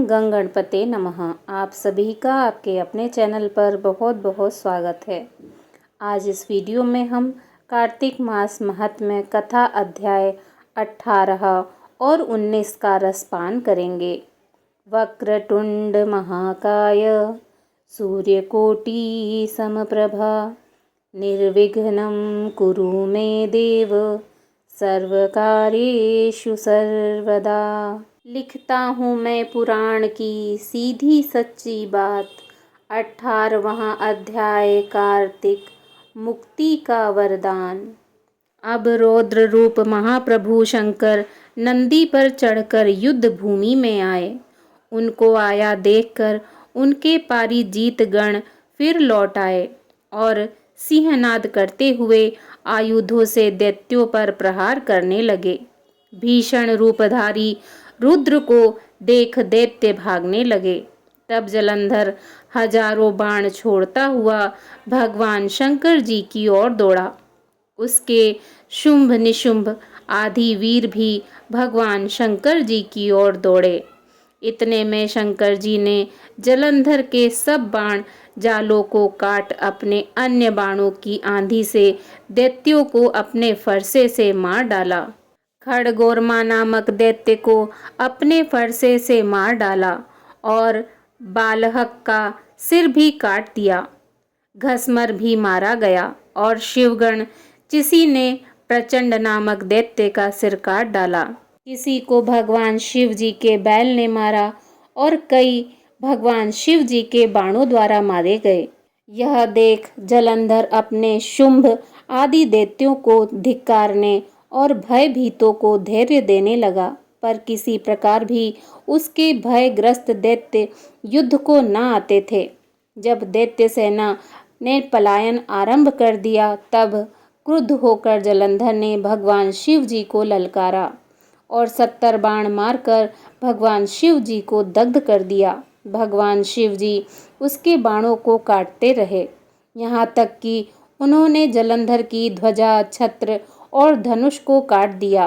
ओम गंग गणपते नमः। आप सभी का आपके अपने चैनल पर बहुत बहुत स्वागत है। आज इस वीडियो में हम कार्तिक मास महात्म्य कथा अध्याय 18 और 19 का रसपान करेंगे। वक्रतुंड महाकाय सूर्यकोटि समप्रभा निर्विघ्नं कुरु मे देव सर्वकार्येषु सर्वदा। लिखता हूँ मैं पुराण की सीधी सच्ची बात, 18वां अध्याय कार्तिक मुक्ति का वरदान। अब रौद्र रूप महाप्रभु शंकर नंदी पर चढ़कर युद्ध भूमि में आए। उनको आया देखकर उनके पारिजीत गण फिर लौट आए और सिंहनाद करते हुए आयुधों से दैत्यों पर प्रहार करने लगे। भीषण रूपधारी रुद्र को देख दैत्य भागने लगे। तब जलंधर हजारों बाण छोड़ता हुआ भगवान शंकर जी की ओर दौड़ा। उसके शुंभ निशुंभ आदि वीर भी भगवान शंकर जी की ओर दौड़े। इतने में शंकर जी ने जलंधर के सब बाण जालों को काट अपने अन्य बाणों की आंधी से दैत्यों को अपने फरसे से मार डाला। खड़गोरमा नामक दैत्य को अपने फरसे से मार डाला और बालहक का सिर भी काट दिया। घसमर भी मारा गया और शिवगण चिसी ने प्रचंड नामक दैत्य का सिर काट डाला। किसी को भगवान शिव जी के बैल ने मारा और कई भगवान शिव जी के बाणों द्वारा मारे गए। यह देख जलंधर अपने शुंभ आदि दैत्यों को धिक्कारने और भयभीतों को धैर्य देने लगा, पर किसी प्रकार भी उसके भयग्रस्त दैत्य युद्ध को न आते थे। जब दैत्य सेना ने पलायन आरंभ कर दिया, तब क्रुद्ध होकर जलंधर ने भगवान शिव जी को ललकारा और 70 बाण मारकर भगवान शिव जी को दग्ध कर दिया। भगवान शिव जी उसके बाणों को काटते रहे, यहाँ तक कि उन्होंने जलंधर की ध्वजा, छत्र और धनुष को काट दिया।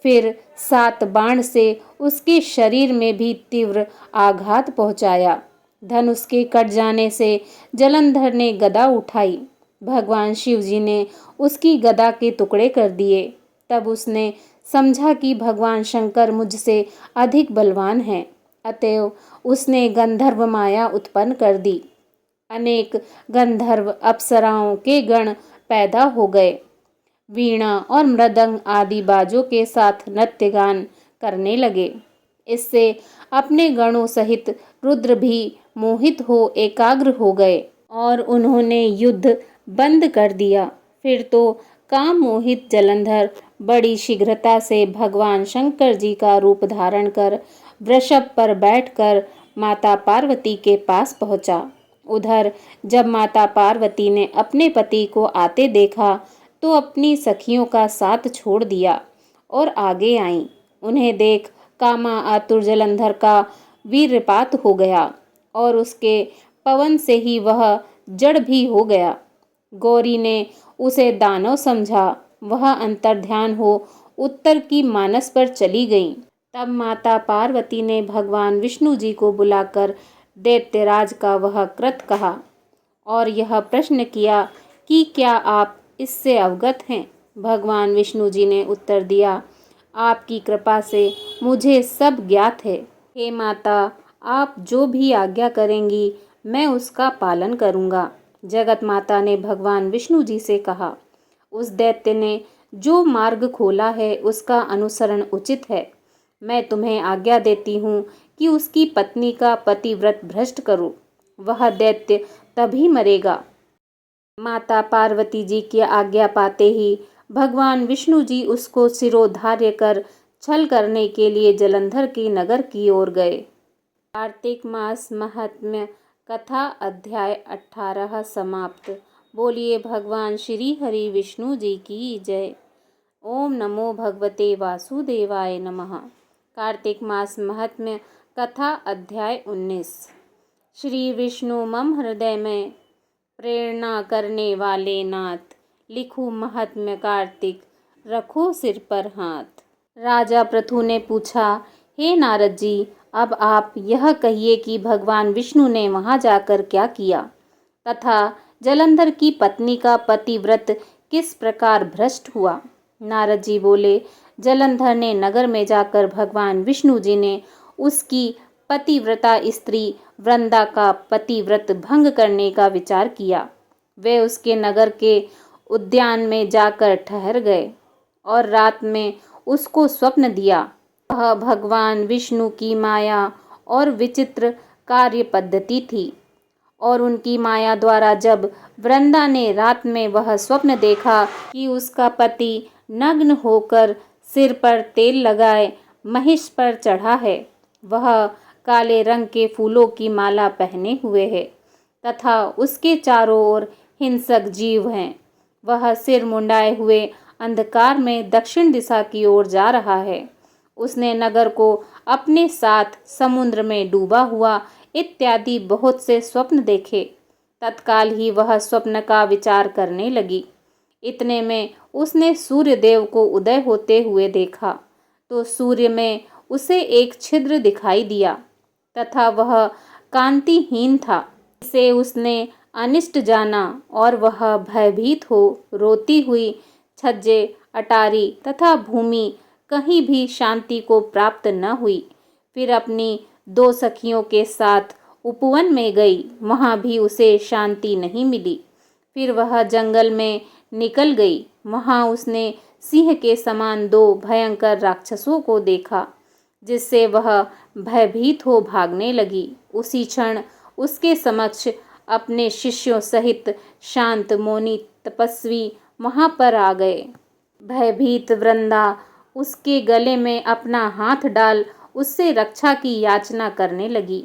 फिर 7 बाण से उसके शरीर में भी तीव्र आघात पहुंचाया। धनुष के कट जाने से जलंधर ने गदा उठाई। भगवान शिव जी ने उसकी गदा के टुकड़े कर दिए। तब उसने समझा कि भगवान शंकर मुझसे अधिक बलवान हैं, अतएव उसने गंधर्व माया उत्पन्न कर दी। अनेक गंधर्व अप्सराओं के गण पैदा हो गए। वीणा और मृदंग आदि बाजों के साथ नृत्य गान करने लगे। इससे अपने गणों सहित रुद्र भी मोहित हो एकाग्र हो गए और उन्होंने युद्ध बंद कर दिया। फिर तो काम मोहित जलंधर बड़ी शीघ्रता से भगवान शंकर जी का रूप धारण कर वृषभ पर बैठकर माता पार्वती के पास पहुंचा। उधर जब माता पार्वती ने अपने पति को आते देखा तो अपनी सखियों का साथ छोड़ दिया और आगे आईं। उन्हें देख कामा आतुर जलंधर का वीरपात हो गया और उसके पवन से ही वह जड़ भी हो गया। गौरी ने उसे दानव समझा। वह अंतर्ध्यान हो उत्तर की मानस पर चली गईं। तब माता पार्वती ने भगवान विष्णु जी को बुलाकर दैत्यराज का वह कृत कहा और यह प्रश्न किया कि क्या आप इससे अवगत हैं? भगवान विष्णु जी ने उत्तर दिया, आपकी कृपा से मुझे सब ज्ञात है। हे माता, आप जो भी आज्ञा करेंगी मैं उसका पालन करूँगा। जगत माता ने भगवान विष्णु जी से कहा, उस दैत्य ने जो मार्ग खोला है उसका अनुसरण उचित है। मैं तुम्हें आज्ञा देती हूँ कि उसकी पत्नी का पतिव्रत भ्रष्ट करो। वह दैत्य तभी मरेगा। माता पार्वती जी की आज्ञा पाते ही भगवान विष्णु जी उसको सिरोधार्य कर छल करने के लिए जलंधर की नगर की ओर गए। कार्तिक मास महात्म्य कथा अध्याय 18 समाप्त। बोलिए भगवान श्री हरि विष्णु जी की जय। ओम नमो भगवते वासुदेवाय नमः। कार्तिक मास महात्म्य कथा अध्याय 19। श्री विष्णु मम हृदय में प्रेरणा करने वाले नाथ, लिखूं महात्म्य कार्तिक, रखो सिर पर हाथ। राजा पृथु ने पूछा, हे नारद जी, अब आप यह कहिए कि भगवान विष्णु ने वहां जाकर क्या किया तथा जलंधर की पत्नी का पतिव्रत किस प्रकार भ्रष्ट हुआ। नारद जी बोले, जलंधर ने नगर में जाकर भगवान विष्णु जी ने उसकी पतिव्रता स्त्री वृंदा का पतिव्रत भंग करने का विचार किया। वे उसके नगर के उद्यान में जाकर ठहर गए और रात में उसको स्वप्न दिया। वह भगवान विष्णु की माया और विचित्र कार्य पद्धति थी और उनकी माया द्वारा जब वृंदा ने रात में वह स्वप्न देखा कि उसका पति नग्न होकर सिर पर तेल लगाए महिष पर चढ़ा है, वह काले रंग के फूलों की माला पहने हुए है तथा उसके चारों ओर हिंसक जीव हैं, वह सिर मुंडाए हुए अंधकार में दक्षिण दिशा की ओर जा रहा है, उसने नगर को अपने साथ समुद्र में डूबा हुआ इत्यादि बहुत से स्वप्न देखे। तत्काल ही वह स्वप्न का विचार करने लगी। इतने में उसने सूर्य देव को उदय होते हुए देखा तो सूर्य में उसे एक छिद्र दिखाई दिया तथा वह कांतिहीन था। इसे उसने अनिष्ट जाना और वह भयभीत हो रोती हुई छज्जे, अटारी तथा भूमि कहीं भी शांति को प्राप्त न हुई। फिर अपनी 2 सखियों के साथ उपवन में गई, वहां भी उसे शांति नहीं मिली। फिर वह जंगल में निकल गई, वहां उसने सिंह के समान 2 भयंकर राक्षसों को देखा, जिससे वह भयभीत हो भागने लगी। उसी क्षण उसके समक्ष अपने शिष्यों सहित शांत मौनी तपस्वी वहां पर आ गए। भयभीत वृंदा उसके गले में अपना हाथ डाल उससे रक्षा की याचना करने लगी।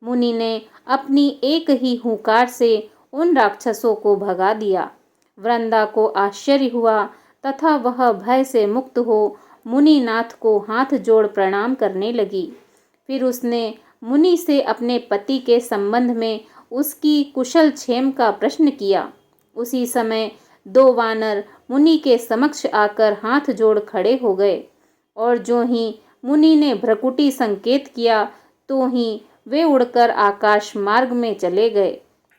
मुनि ने अपनी एक ही हुंकार से उन राक्षसों को भगा दिया। वृंदा को आश्चर्य हुआ तथा वह भय से मुक्त हो मुनिनाथ को हाथ जोड़ प्रणाम करने लगी। फिर उसने मुनि से अपने पति के संबंध में उसकी कुशल क्षेम का प्रश्न किया। उसी समय 2 वानर मुनि के समक्ष आकर हाथ जोड़ खड़े हो गए और जो ही मुनि ने भ्रकुटी संकेत किया तो ही वे उड़कर आकाश मार्ग में चले गए।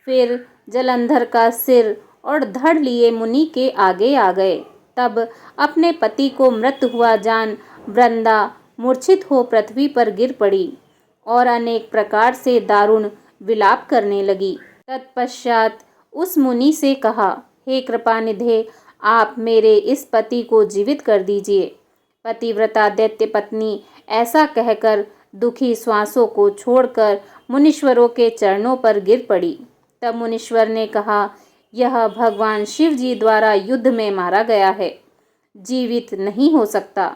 फिर जलंधर का सिर और धड़ लिए मुनि के आगे आ गए। तब अपने पति को मृत हुआ जान वृंदा मूर्छित हो पृथ्वी पर गिर पड़ी और अनेक प्रकार से दारुण विलाप करने लगी। तत्पश्चात उस मुनि से कहा, हे कृपानिधे, आप मेरे इस पति को जीवित कर दीजिए। पतिव्रता दैत्य पत्नी ऐसा कहकर दुखी श्वासों को छोड़कर मुनीश्वरों के चरणों पर गिर पड़ी। तब मुनीश्वर ने कहा, यह भगवान शिव जी द्वारा युद्ध में मारा गया है, जीवित नहीं हो सकता,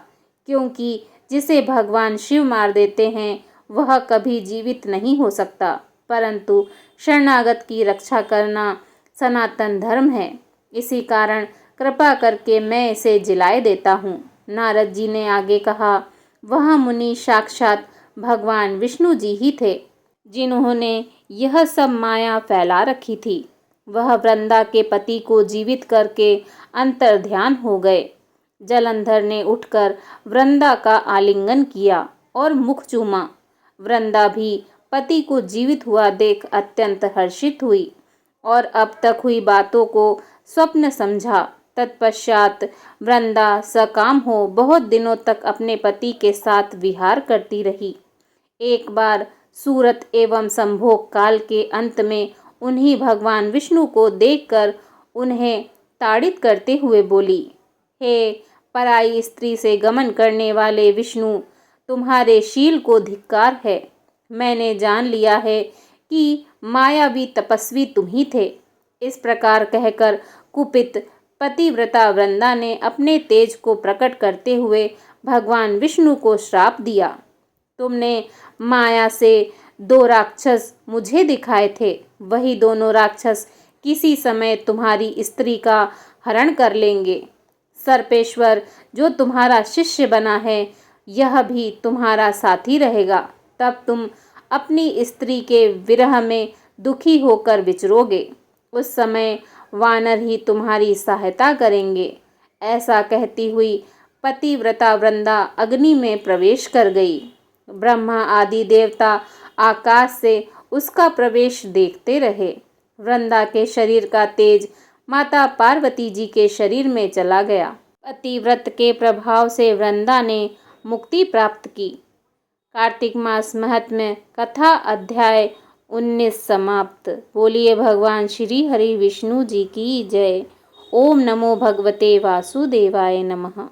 क्योंकि जिसे भगवान शिव मार देते हैं वह कभी जीवित नहीं हो सकता, परंतु शरणागत की रक्षा करना सनातन धर्म है। इसी कारण कृपा करके मैं इसे जिलाए देता हूँ। नारद जी ने आगे कहा, वह मुनि साक्षात भगवान विष्णु जी ही थे, जिन्होंने यह सब माया फैला रखी थी। वह वृंदा के पति को जीवित करके अंतर्ध्यान हो गए। जलंधर ने उठकर वृंदा का आलिंगन किया और मुख चूमा। वृंदा भी पति को जीवित हुआ देख अत्यंत हर्षित हुई और अब तक हुई बातों को स्वप्न समझा। तत्पश्चात वृंदा सकाम हो बहुत दिनों तक अपने पति के साथ विहार करती रही। एक बार सूरत एवं संभोग काल के अंत में उन्हीं भगवान विष्णु को देखकर उन्हें ताड़ित करते हुए बोली, हे पराई स्त्री से गमन करने वाले विष्णु, तुम्हारे शील को धिक्कार है। मैंने जान लिया है कि मायावी तपस्वी तुम ही थे। इस प्रकार कहकर कुपित पतिव्रता वृंदा ने अपने तेज को प्रकट करते हुए भगवान विष्णु को श्राप दिया, तुमने माया से 2 राक्षस मुझे दिखाए थे, वही दोनों राक्षस किसी समय तुम्हारी स्त्री का हरण कर लेंगे। सर्पेश्वर जो तुम्हारा शिष्य बना है, यह भी तुम्हारा साथी रहेगा। तब तुम अपनी स्त्री के विरह में दुखी होकर विचरोगे। उस समय वानर ही तुम्हारी सहायता करेंगे। ऐसा कहती हुई पतिव्रता वृंदा अग्नि में प्रवेश कर गई। ब्रह्मा आदि देवता आकाश से उसका प्रवेश देखते रहे। वृंदा के शरीर का तेज माता पार्वती जी के शरीर में चला गया। पतिव्रत के प्रभाव से वृंदा ने मुक्ति प्राप्त की। कार्तिक मास महात्म्य कथा अध्याय 19 समाप्त। बोलिए भगवान श्री हरि विष्णु जी की जय। ओम नमो भगवते वासुदेवाय नमः।